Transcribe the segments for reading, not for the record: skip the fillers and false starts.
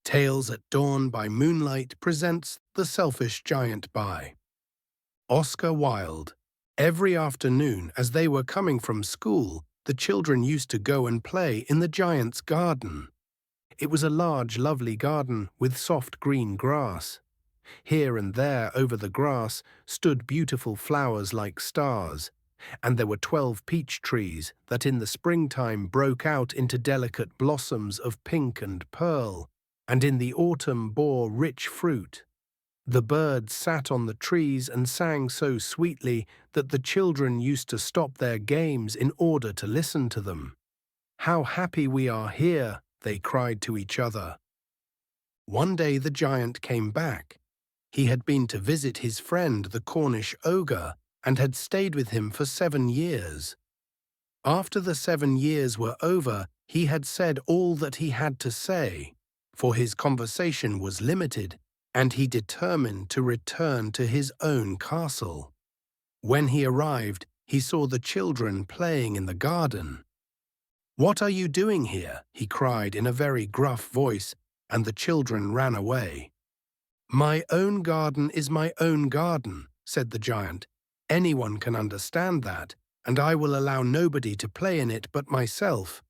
Tales at Dawn by Moonlight presents The Selfish Giant by Oscar Wilde. Every afternoon, as they were coming from school, the children used to go and play in the giant's garden. It was a large, lovely garden with soft green grass. Here and there over the grass stood beautiful flowers like stars, and there were 12 peach trees that in the springtime broke out into delicate blossoms of pink and pearl, and in the autumn bore rich fruit. The birds sat on the trees and sang so sweetly that the children used to stop their games in order to listen to them. "How happy we are here," they cried to each other. One day the giant came back. He had been to visit his friend the Cornish ogre and had stayed with him for 7 years. After the 7 years were over, he had said all that he had to say, for his conversation was limited, and he determined to return to his own castle. When he arrived, he saw the children playing in the garden. "What are you doing here?" he cried in a very gruff voice, and the children ran away. "My own garden is my own garden," said the giant. "Anyone can understand that, and I will allow nobody to play in it but myself."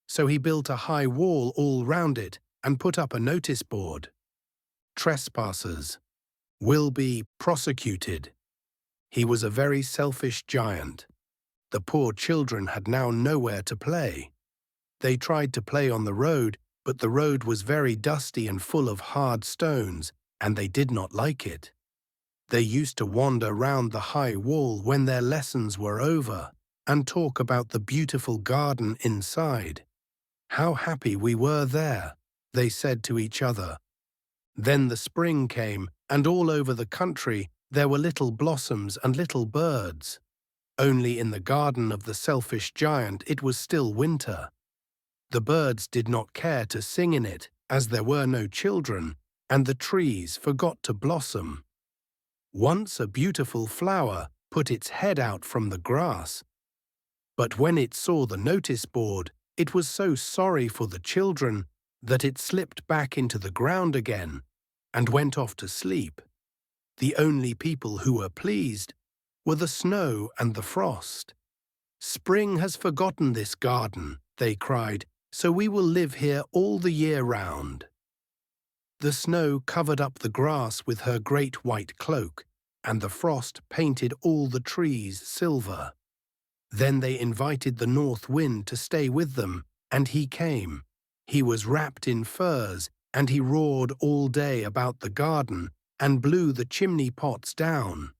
So he built a high wall all round it and put up a notice board. "Trespassers will be prosecuted." He was a very selfish giant. The poor children had now nowhere to play. They tried to play on the road, but the road was very dusty and full of hard stones, and they did not like it. They used to wander round the high wall when their lessons were over and talk about the beautiful garden inside. "How happy we were there," they said to each other. Then the spring came, and all over the country there were little blossoms and little birds. Only in the garden of the selfish giant it was still winter. The birds did not care to sing in it, as there were no children, and the trees forgot to blossom. Once a beautiful flower put its head out from the grass. But when it saw the notice board, it was so sorry for the children that it slipped back into the ground again and went off to sleep. The only people who were pleased were the snow and the frost. "Spring has forgotten this garden," they cried, "so we will live here all the year round." The snow covered up the grass with her great white cloak, and the frost painted all the trees silver. Then they invited the north wind to stay with them, and he came. He was wrapped in furs, and he roared all day about the garden and blew the chimney pots down.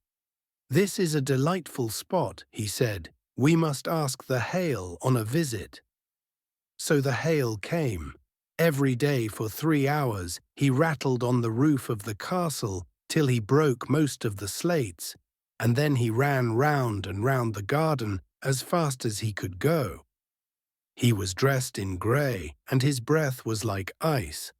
"This is a delightful spot," he said. "We must ask the hail on a visit." So the hail came. Every day for 3 hours he rattled on the roof of the castle till he broke most of the slates, and then he ran round and round the garden as fast as he could go. He was dressed in grey, and his breath was like ice.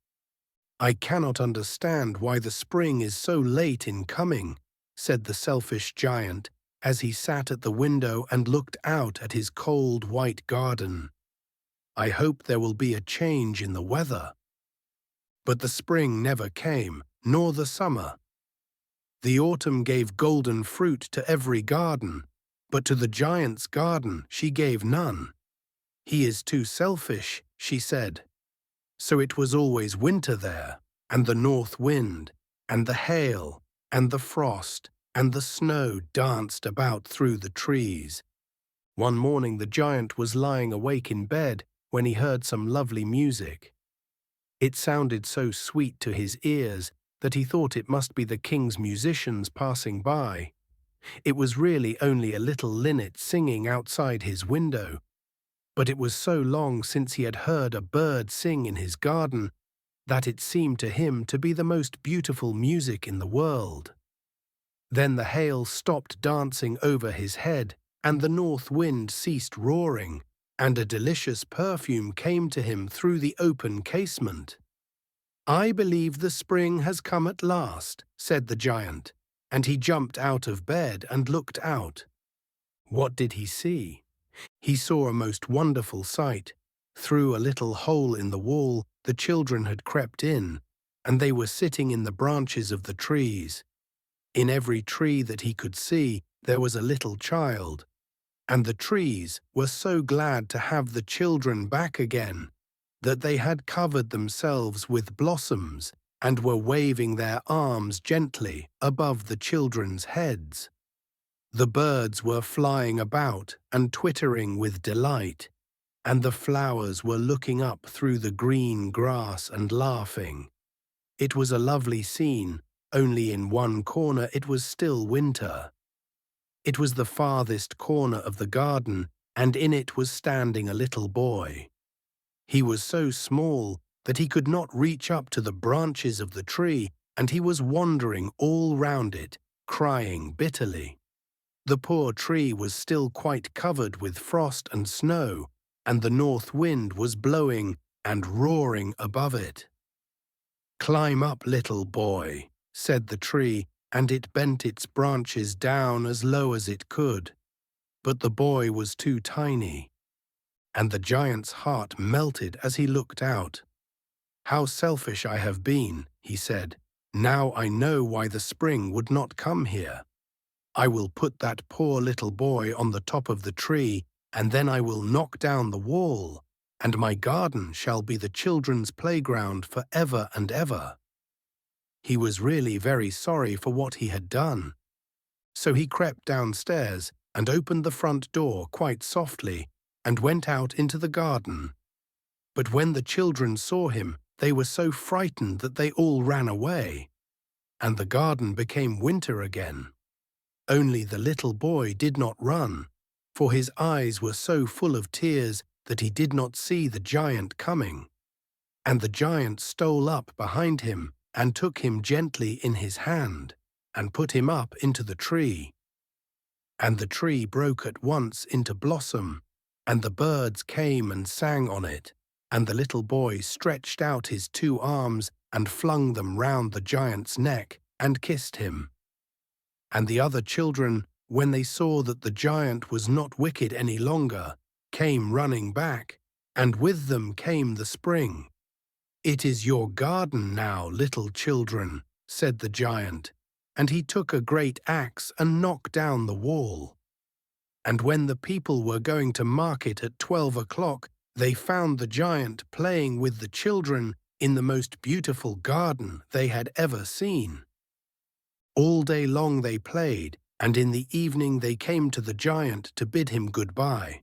"I cannot understand why the spring is so late in coming," said the selfish giant, as he sat at the window and looked out at his cold white garden. "I hope there will be a change in the weather." But the spring never came, nor the summer. The autumn gave golden fruit to every garden, but to the giant's garden she gave none. "He is too selfish," she said. So it was always winter there, and the north wind, and the hail, and the frost, and the snow danced about through the trees. One morning the giant was lying awake in bed when he heard some lovely music. It sounded so sweet to his ears that he thought it must be the king's musicians passing by. It was really only a little linnet singing outside his window, but it was so long since he had heard a bird sing in his garden that it seemed to him to be the most beautiful music in the world. Then the hail stopped dancing over his head, and the north wind ceased roaring, and a delicious perfume came to him through the open casement. "I believe the spring has come at last," said the giant, and he jumped out of bed and looked out. What did he see? He saw a most wonderful sight. Through a little hole in the wall, the children had crept in, and they were sitting in the branches of the trees. In every tree that he could see, there was a little child, and the trees were so glad to have the children back again that they had covered themselves with blossoms and were waving their arms gently above the children's heads. The birds were flying about and twittering with delight, and the flowers were looking up through the green grass and laughing. It was a lovely scene, only in one corner it was still winter. It was the farthest corner of the garden, and in it was standing a little boy. He was so small that he could not reach up to the branches of the tree, and he was wandering all round it, crying bitterly. The poor tree was still quite covered with frost and snow, and the north wind was blowing and roaring above it. "Climb up, little boy," said the tree, and it bent its branches down as low as it could. But the boy was too tiny, and the giant's heart melted as he looked out. "How selfish I have been," he said. "Now I know why the spring would not come here. I will put that poor little boy on the top of the tree, and then I will knock down the wall, and my garden shall be the children's playground for ever and ever." He was really very sorry for what he had done. So he crept downstairs and opened the front door quite softly and went out into the garden. But when the children saw him, they were so frightened that they all ran away, and the garden became winter again. Only the little boy did not run, for his eyes were so full of tears that he did not see the giant coming. And the giant stole up behind him and took him gently in his hand and put him up into the tree. And the tree broke at once into blossom, and the birds came and sang on it, and the little boy stretched out his 2 arms and flung them round the giant's neck and kissed him. And the other children, when they saw that the giant was not wicked any longer, came running back, and with them came the spring. "It is your garden now, little children," said the giant, and he took a great axe and knocked down the wall. And when the people were going to market at 12 o'clock, they found the giant playing with the children in the most beautiful garden they had ever seen. All day long they played, and in the evening they came to the giant to bid him goodbye.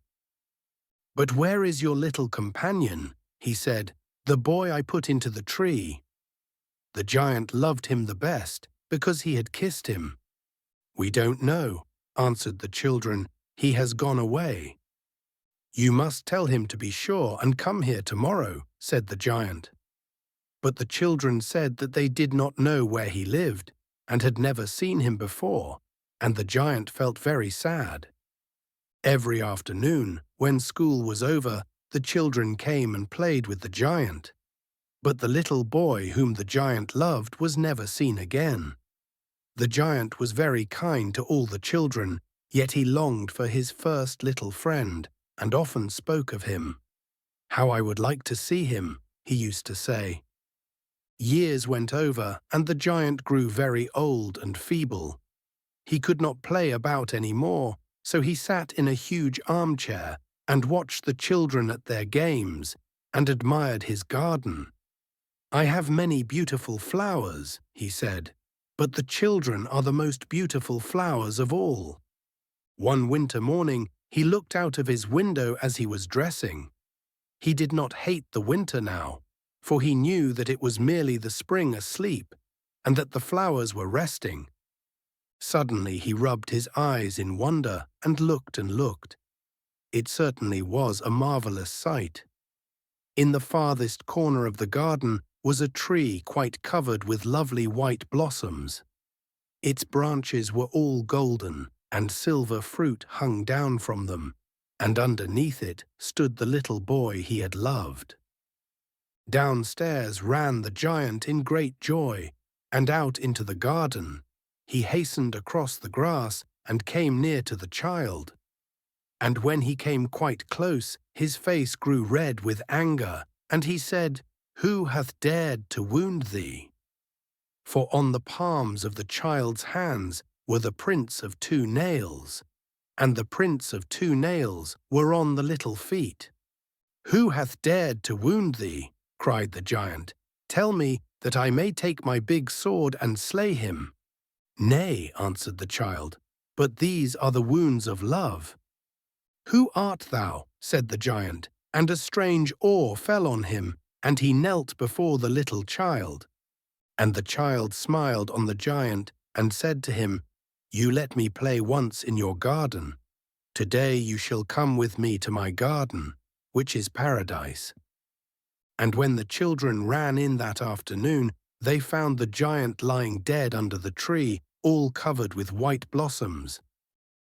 "But where is your little companion?" he said, "the boy I put into the tree." The giant loved him the best because he had kissed him. "We don't know," answered the children. "He has gone away." "You must tell him to be sure and come here tomorrow," said the giant. But the children said that they did not know where he lived and had never seen him before, and the giant felt very sad. Every afternoon, when school was over, the children came and played with the giant. But the little boy whom the giant loved was never seen again. The giant was very kind to all the children, yet he longed for his first little friend and often spoke of him. "How I would like to see him," he used to say. Years went over, and the giant grew very old and feeble. He could not play about any more, so he sat in a huge armchair and watched the children at their games and admired his garden. "I have many beautiful flowers," he said, "but the children are the most beautiful flowers of all." One winter morning, he looked out of his window as he was dressing. He did not hate the winter now, for he knew that it was merely the spring asleep and that the flowers were resting. Suddenly he rubbed his eyes in wonder and looked and looked. It certainly was a marvelous sight. In the farthest corner of the garden was a tree quite covered with lovely white blossoms. Its branches were all golden, and silver fruit hung down from them, and underneath it stood the little boy he had loved. Downstairs ran the giant in great joy, and out into the garden. He hastened across the grass and came near to the child. And when he came quite close, His face grew red with anger, and he said, "Who hath dared to wound thee?" For on the palms of the child's hands were the prints of 2 nails, and the prints of 2 nails were on the little feet. "Who hath dared to wound thee?" cried the giant. "Tell me, that I may take my big sword and slay him." "Nay," answered the child, "but these are the wounds of love." "Who art thou?" said the giant, and a strange awe fell on him, and he knelt before the little child. And the child smiled on the giant and said to him, "You let me play once in your garden. Today you shall come with me to my garden, which is paradise." And when the children ran in that afternoon, they found the giant lying dead under the tree, all covered with white blossoms.